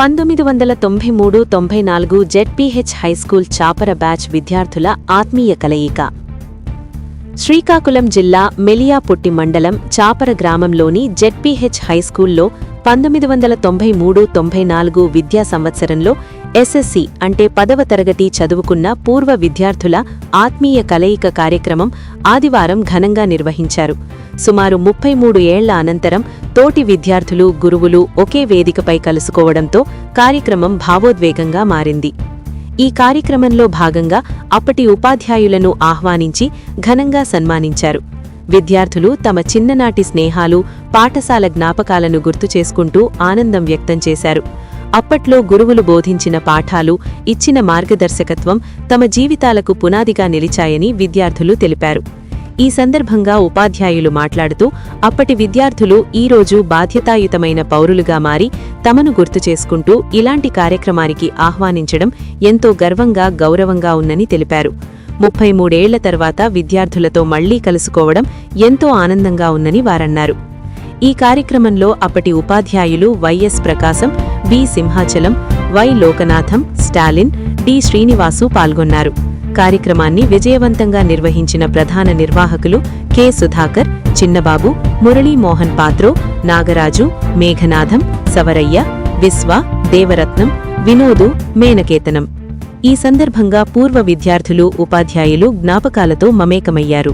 1993-94 ZPH high school Chapara batch విద్యార్థుల ఆత్మీయ కలయిక. శ్రీకాకుళం జిల్లా మెలియాపుట్టి మండలం చాపర గ్రామంలోని జెడ్పీహెచ్ హైస్కూల్లో 1993-94 విద్యా సంవత్సరంలో ఎస్ఎస్సి అంటే 10వ తరగతి చదువుకున్న పూర్వ విద్యార్థుల ఆత్మీయ కలయిక కార్యక్రమం ఆదివారం ఘనంగా నిర్వహించారు. సుమారు 33 ఏళ్ల అనంతరం తోటి విద్యార్థులు, గురువులు ఒకే వేదికపై కలుసుకోవడంతో కార్యక్రమం భావోద్వేగంగా మారింది. ఈ కార్యక్రమంలో భాగంగా అప్పటి ఉపాధ్యాయులను ఆహ్వానించి ఘనంగా సన్మానించారు. విద్యార్థులు తమ చిన్ననాటి స్నేహాలు, పాఠశాల జ్ఞాపకాలను గుర్తుచేసుకుంటూ ఆనందం వ్యక్తం చేశారు. అప్పట్లో గురువులు బోధించిన పాఠాలు, ఇచ్చిన మార్గదర్శకత్వం తమ జీవితాలకు పునాదిగా నిలిచాయని విద్యార్థులు తెలిపారు. ఈ సందర్భంగా ఉపాధ్యాయులు మాట్లాడుతూ అప్పటి విద్యార్థులు ఈరోజు బాధ్యతాయుతమైన పౌరులుగా మారి తమను గుర్తుచేసుకుంటూ ఇలాంటి కార్యక్రమానికి ఆహ్వానించడం ఎంతో గర్వంగా, గౌరవంగా ఉందని తెలిపారు. 33 ఏళ్ల తర్వాత విద్యార్థులతో మళ్లీ కలుసుకోవడం ఎంతో ఆనందంగా ఉందని వారన్నారు. ఈ కార్యక్రమంలో అప్పటి ఉపాధ్యాయులు YS Prakasam, B Simhachalam, Y Lokanatham, Stalin, D Srinivasu పాల్గొన్నారు. కార్యక్రమాన్ని విజయవంతంగా నిర్వహించిన ప్రధాన నిర్వాహకులు కె సుధాకర్, చిన్నబాబు, మురళీమోహన్ పాత్రో, నాగరాజు, మేఘనాథం, సవరయ్య, విశ్వ, దేవరత్నం, వినోదు, మేనకేతనం. ఈ సందర్భంగా పూర్వ విద్యార్థులు, ఉపాధ్యాయులు జ్ఞాపకాలతో మమేకమయ్యారు.